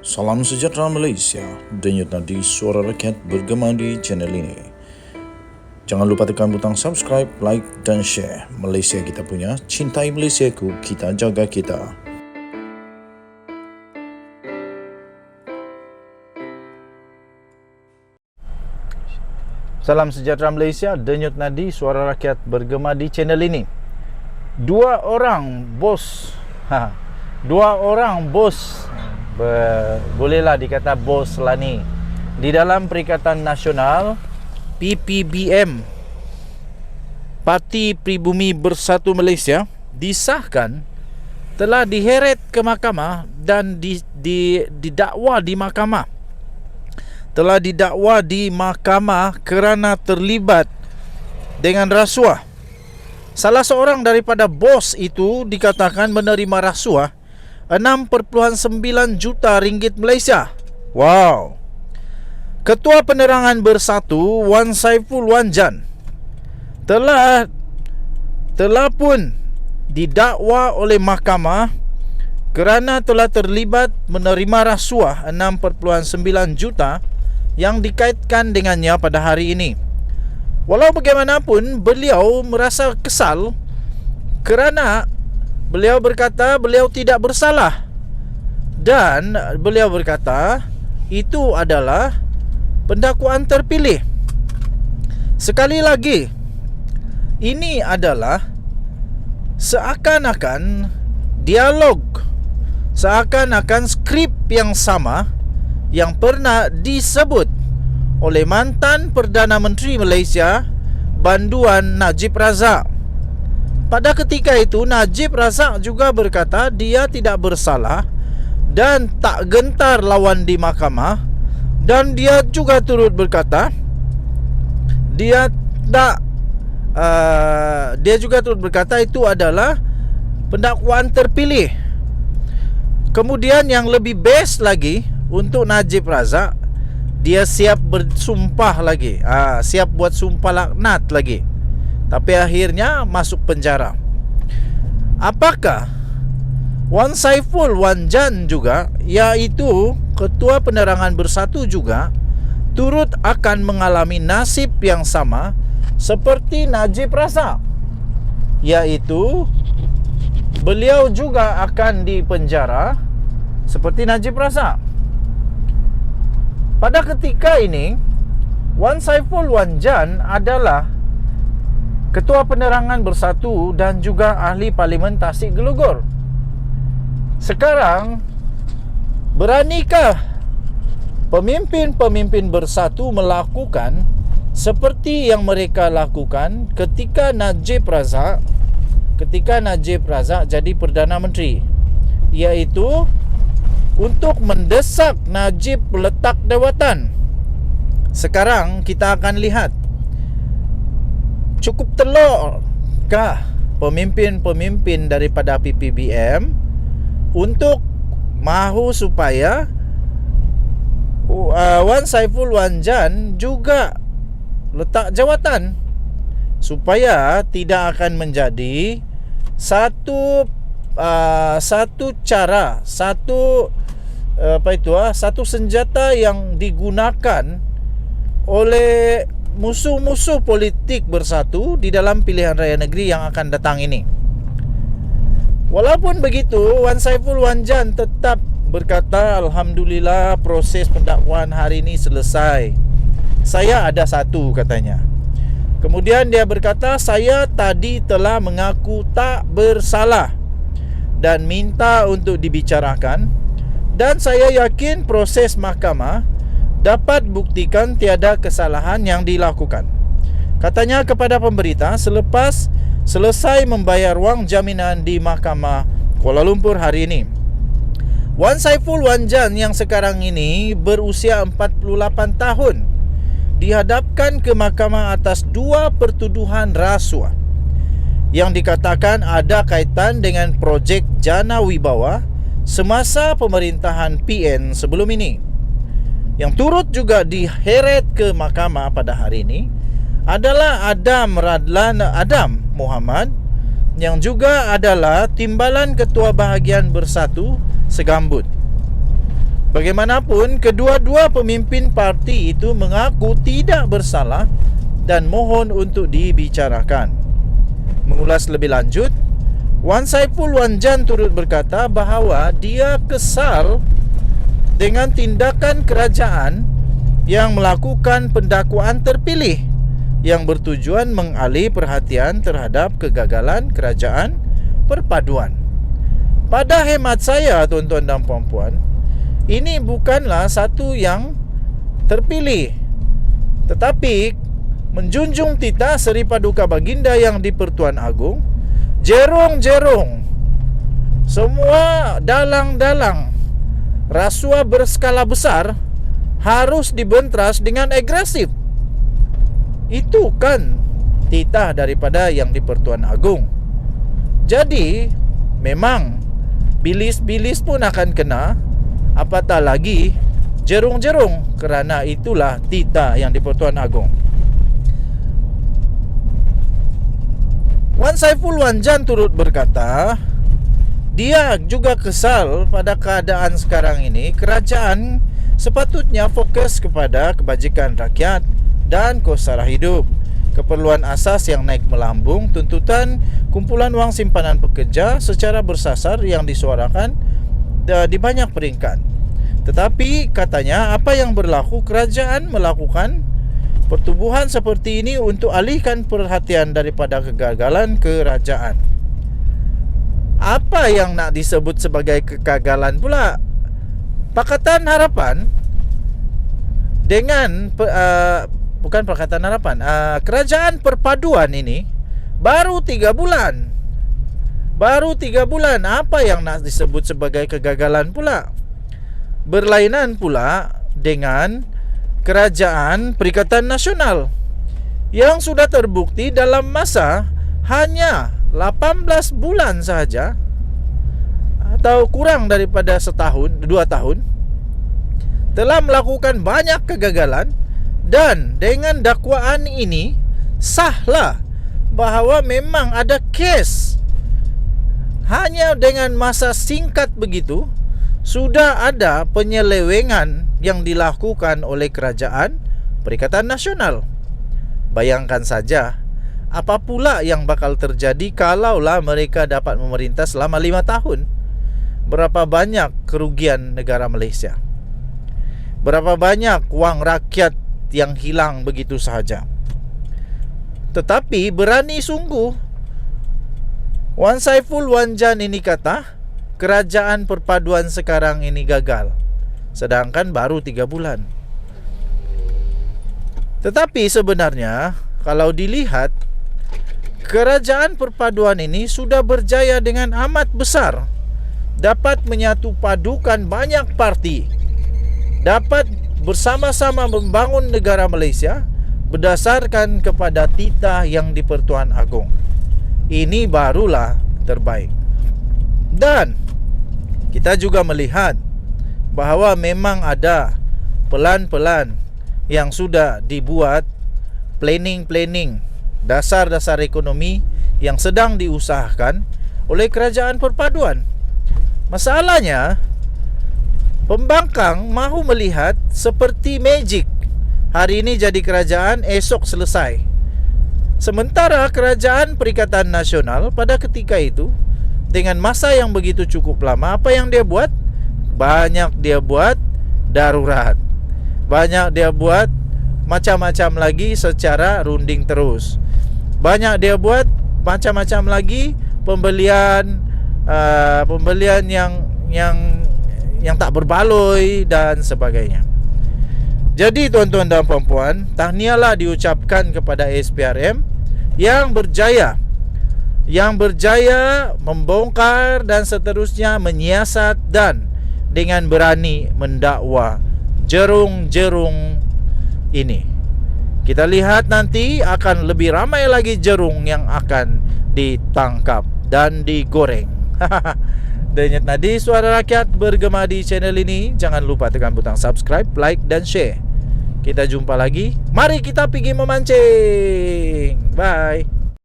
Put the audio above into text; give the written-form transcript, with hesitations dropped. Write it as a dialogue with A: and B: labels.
A: Salam sejahtera Malaysia, denyut nadi suara rakyat bergema di channel ini. Jangan lupa tekan butang subscribe, like dan share. Malaysia kita punya, cintai Malaysiaku, kita jaga kita.
B: Salam sejahtera Malaysia, denyut nadi suara rakyat bergema di channel ini. Dua orang bos bolehlah dikata bos lah ni, di dalam Perikatan Nasional PPBM, Parti Pribumi Bersatu Malaysia, disahkan telah diheret ke mahkamah dan didakwa di mahkamah. Telah didakwa di mahkamah kerana terlibat dengan rasuah. Salah seorang daripada bos itu dikatakan menerima rasuah 6.9 juta ringgit Malaysia. Wow. Ketua Penerangan Bersatu Wan Saiful Wan Jan telah pun didakwa oleh mahkamah kerana telah terlibat menerima rasuah 6.9 juta yang dikaitkan dengannya pada hari ini. Walau bagaimanapun, beliau merasa kesal kerana beliau berkata beliau tidak bersalah, dan beliau berkata itu adalah pendakwaan terpilih. Sekali lagi, ini adalah seakan-akan dialog, seakan-akan skrip yang sama yang pernah disebut oleh mantan Perdana Menteri Malaysia, Banduan Najib Razak. Pada ketika itu, Najib Razak juga berkata dia tidak bersalah dan tak gentar lawan di mahkamah, dan dia juga turut berkata dia juga turut berkata itu adalah pendakwaan terpilih. Kemudian yang lebih best lagi untuk Najib Razak, dia siap bersumpah lagi, siap buat sumpah laknat lagi, tapi akhirnya masuk penjara. Apakah Wan Saiful Wan Jan juga, iaitu Ketua Penerangan Bersatu juga, turut akan mengalami nasib yang sama seperti Najib Razak, iaitu beliau juga akan dipenjara seperti Najib Razak? Pada ketika ini, Wan Saiful Wan Jan adalah Ketua Penerangan Bersatu dan juga ahli Parlimen Tasik Gelugor. Sekarang, beranikah pemimpin-pemimpin bersatu melakukan seperti yang mereka lakukan ketika Najib Razak jadi Perdana Menteri, iaitu untuk mendesak Najib letak jawatan? Sekarang kita akan lihat, cukup telokkah pemimpin-pemimpin daripada PPBM untuk mahu supaya Wan Saiful Wan Jan juga letak jawatan, supaya tidak akan menjadi satu senjata yang digunakan oleh musuh-musuh politik bersatu di dalam pilihan raya negeri yang akan datang ini. Walaupun begitu, Wan Saiful Wan Jan tetap berkata, alhamdulillah proses pendakwaan hari ini selesai. Saya ada satu, katanya. Kemudian dia berkata, saya tadi telah mengaku tak bersalah dan minta untuk dibicarakan, dan saya yakin proses mahkamah dapat buktikan tiada kesalahan yang dilakukan, katanya kepada pemberita selepas selesai membayar wang jaminan di Mahkamah Kuala Lumpur hari ini. Wan Saiful Wan Jan yang sekarang ini berusia 48 tahun dihadapkan ke mahkamah atas 2 pertuduhan rasuah yang dikatakan ada kaitan dengan projek Jana Wibawa semasa pemerintahan PN sebelum ini. Yang turut juga diheret ke mahkamah pada hari ini adalah Adam Muhammad, yang juga adalah Timbalan Ketua Bahagian Bersatu Segambut. Bagaimanapun, kedua-dua pemimpin parti itu mengaku tidak bersalah dan mohon untuk dibicarakan. Mengulas lebih lanjut, Wan Saiful Wanjan turut berkata bahawa dia kesal dengan tindakan kerajaan yang melakukan pendakwaan terpilih yang bertujuan mengalih perhatian terhadap kegagalan kerajaan perpaduan. Pada hemat saya, tuan-tuan dan puan-puan, ini bukanlah satu yang terpilih, tetapi menjunjung titah Seri Paduka Baginda yang di-Pertuan Agong, jerong-jerong, semua dalang-dalang rasuah berskala besar harus dibentras dengan agresif. Itu kan titah daripada yang di-Pertuan Agong. Jadi memang bilis-bilis pun akan kena, apatah lagi jerung-jerung, kerana itulah titah yang di-Pertuan Agong. Wan Saiful Wanjan turut berkata dia juga kesal pada keadaan sekarang ini. Kerajaan sepatutnya fokus kepada kebajikan rakyat dan kos sara hidup, keperluan asas yang naik melambung, tuntutan kumpulan wang simpanan pekerja secara bersasar yang disuarakan di banyak peringkat. Tetapi katanya apa yang berlaku, kerajaan melakukan pertubuhan seperti ini untuk alihkan perhatian daripada kegagalan kerajaan. Apa yang nak disebut sebagai kegagalan pula? Pakatan Harapan dengan bukan Pakatan Harapan, kerajaan perpaduan ini baru 3 bulan. Baru 3 bulan. Apa yang nak disebut sebagai kegagalan pula? Berlainan pula dengan Kerajaan Perikatan Nasional yang sudah terbukti dalam masa hanya 18 bulan sahaja, atau kurang daripada setahun, 2 tahun, telah melakukan banyak kegagalan. Dan dengan dakwaan ini sahlah bahawa memang ada kes. Hanya dengan masa singkat begitu sudah ada penyelewengan yang dilakukan oleh Kerajaan Perikatan Nasional. Bayangkan saja apa pula yang bakal terjadi kalaulah mereka dapat memerintah selama 5 tahun. Berapa banyak kerugian negara Malaysia? Berapa banyak wang rakyat yang hilang begitu sahaja? Tetapi berani sungguh Wan Saiful Wanjan ini kata kerajaan perpaduan sekarang ini gagal, sedangkan baru 3 bulan. Tetapi sebenarnya kalau dilihat, kerajaan perpaduan ini sudah berjaya dengan amat besar, dapat menyatu padukan banyak parti, dapat bersama-sama membangun negara Malaysia berdasarkan kepada titah yang di-Pertuan Agong. Ini barulah terbaik. Dan kita juga melihat bahawa memang ada pelan-pelan yang sudah dibuat planning dasar-dasar ekonomi yang sedang diusahakan oleh kerajaan perpaduan. Masalahnya, pembangkang mahu melihat seperti magic. Hari ini jadi kerajaan, esok selesai. Sementara kerajaan Perikatan Nasional pada ketika itu dengan masa yang begitu cukup lama, apa yang dia buat? Banyak dia buat darurat. Banyak dia buat macam-macam lagi secara runding terus. Banyak dia buat macam-macam lagi pembelian yang tak berbaloi dan sebagainya. Jadi tuan-tuan dan puan-puan, tahniahlah diucapkan kepada SPRM yang berjaya membongkar dan seterusnya menyiasat dan dengan berani mendakwa jerung-jerung ini. Kita lihat nanti akan lebih ramai lagi jerung yang akan ditangkap dan digoreng. Denyut nadi suara rakyat bergema di channel ini. Jangan lupa tekan butang subscribe, like dan share. Kita jumpa lagi. Mari kita pergi memancing. Bye.